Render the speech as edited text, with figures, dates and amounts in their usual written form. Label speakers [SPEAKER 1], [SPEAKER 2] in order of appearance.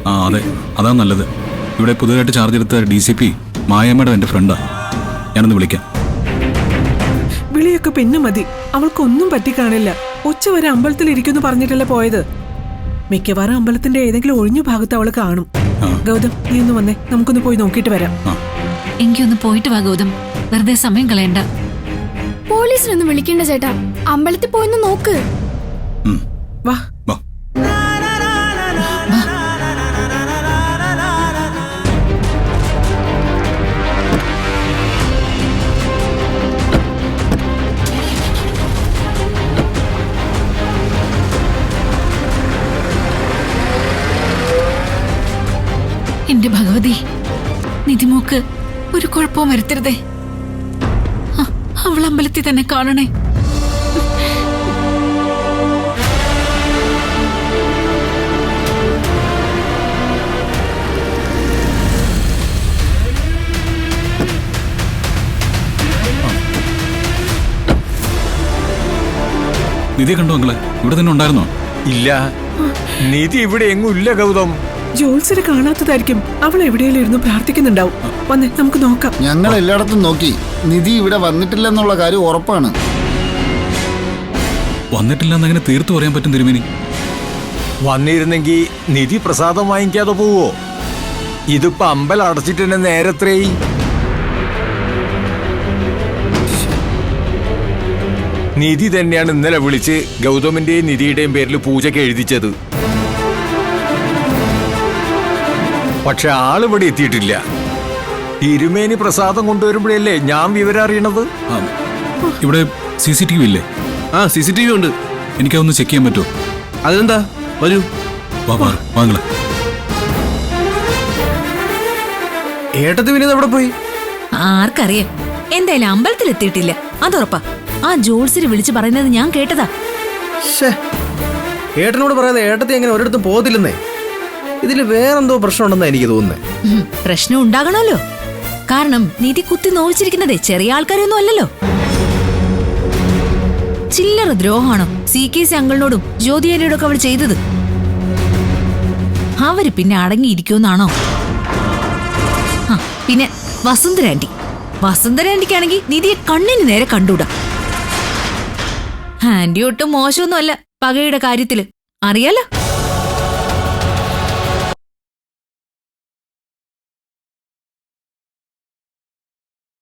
[SPEAKER 1] ആ അതെ, അതാ നല്ലത്. ഇവിടെ പുതുതായിട്ട് ചാർജ് എടുത്ത DCP മായ മാഡം എന്റെ ഫ്രണ്ടാ. ഞാനൊന്ന് വിളിക്കാം.
[SPEAKER 2] വിളിയൊക്കെ പിന്നെ മതി. അവൾക്കൊന്നും പറ്റിക്കാണില്ല. ഉച്ചവരെ അമ്പലത്തിൽ ഇരിക്കുന്നു പറഞ്ഞിട്ടല്ലേ പോയത്. മിക്കവാറും അമ്പലത്തിന്റെ ഏതെങ്കിലും ഒഴിഞ്ഞ ഭാഗത്ത് അവള് കാണും. ഗൗതം, നീ ഒന്ന് വന്നേ, നമുക്കൊന്ന് പോയി നോക്കിയിട്ട് വരാം.
[SPEAKER 3] എനിക്കൊന്ന് പോയിട്ട് വാ ഗൗതം, വെറുതെ സമയം കളയണ്ട.
[SPEAKER 4] പോലീസിനൊന്നും വിളിക്കണ്ട ചേട്ടാ, അമ്പലത്തിൽ പോയിന്ന് നോക്ക്.
[SPEAKER 2] വാ.
[SPEAKER 3] എന്റെ ഭഗവതി, നിധിമോക്ക് ഒരു കുഴപ്പവും വരുത്തരുതേ. അവൾ അമ്പലത്തിൽ തന്നെ കാണണേ.
[SPEAKER 1] നിധി കണ്ടോ അങ്ങളെ? ഇവിടെ തന്നെ ഉണ്ടായിരുന്നോ?
[SPEAKER 5] ഇല്ല, നിധി ഇവിടെ എങ്ങും ഇല്ല ഗൗതം.
[SPEAKER 2] ജോത്സരെ കാണാത്തതായിരിക്കും. അവൾ എവിടെയെങ്കിലും ഇരുന്ന് പ്രാർത്ഥിക്കുന്നുണ്ടാവും. വന്നേ, നമുക്ക് നോക്കാം.
[SPEAKER 6] ഞങ്ങൾ എല്ലായിടത്തും നോക്കി, നിധി ഇവിടെ വന്നിട്ടില്ലെന്നുള്ള കാര്യം ഉറപ്പാണ്.
[SPEAKER 1] വന്നിട്ടില്ലെന്നങ്ങനെ തീർത്തു പറയാൻ പറ്റും തിരുമേനി?
[SPEAKER 5] വന്നിരുന്നെങ്കിൽ നിധി പ്രസാദം വാങ്ങിക്കാതെ പോവോ? ഇതിപ്പോ അമ്പലം അടച്ചിട്ട് തന്നെ നേരത്രേ. നിധി തന്നെയാണ് ഇന്നലെ വിളിച്ച് ഗൗതമിന്റെയും നിധിയുടെയും പേരിൽ പൂജയ്ക്ക് എഴുതിച്ചത്. പക്ഷെ ആളിവിടെ എത്തിയിട്ടില്ല. തിരുമേനി പ്രസാദം കൊണ്ടുവരുമ്പോഴല്ലേ ഞാൻ വിവരം അറിയണത്.
[SPEAKER 1] ഇവിടെ CCTV ഇല്ലേ?
[SPEAKER 7] ആ CCTV ഉണ്ട്.
[SPEAKER 1] എനിക്കതൊന്ന് ചെക്ക് ചെയ്യാൻ പറ്റുമോ?
[SPEAKER 7] അതിനെന്താ, വരൂ.
[SPEAKER 1] വാങ്ങളെ.
[SPEAKER 7] ഏട്ടത്തി പിന്നെ എവിടെ പോയി?
[SPEAKER 8] ആർക്കറിയാം. എന്തായാലും അമ്പലത്തിൽ എത്തിയിട്ടില്ല, അതുറപ്പാ. ആ ജോത്സ്യര് വിളിച്ചു പറയുന്നത് ഞാൻ കേട്ടതാ.
[SPEAKER 7] ഏട്ടനോട് പറയാതെ ഏട്ടത്തി അങ്ങനെ ഒരിടത്തും പോകത്തില്ലെന്നേ. ഇതില് വേറെന്തോ പ്രശ്നമുണ്ടെന്നാ എനിക്ക് തോന്നുന്നേ.
[SPEAKER 8] പ്രശ്നം ഉണ്ടാകണമല്ലോ. കാരണം നിധി കുത്തി നോവിച്ചിരിക്കുന്നതേ ചെറിയ ആൾക്കാരൊന്നും അല്ലല്ലോ. ചില്ലറ ദ്രോഹമാണോ CKC അങ്കിളിനോടും ജ്യോതിയേനോടൊക്കെ അവൾ ചെയ്തത്? അവര് പിന്നെ അടങ്ങിയിരിക്കുമെന്നാണോ? പിന്നെ വസുന്ധരാന്റിക്കാണെങ്കിൽ നിധിയെ കണ്ണിന് നേരെ കണ്ടൂടാ. ആന്റി ഒട്ടും മോശമൊന്നും അല്ല പകയുടെ കാര്യത്തില്, അറിയാലോ.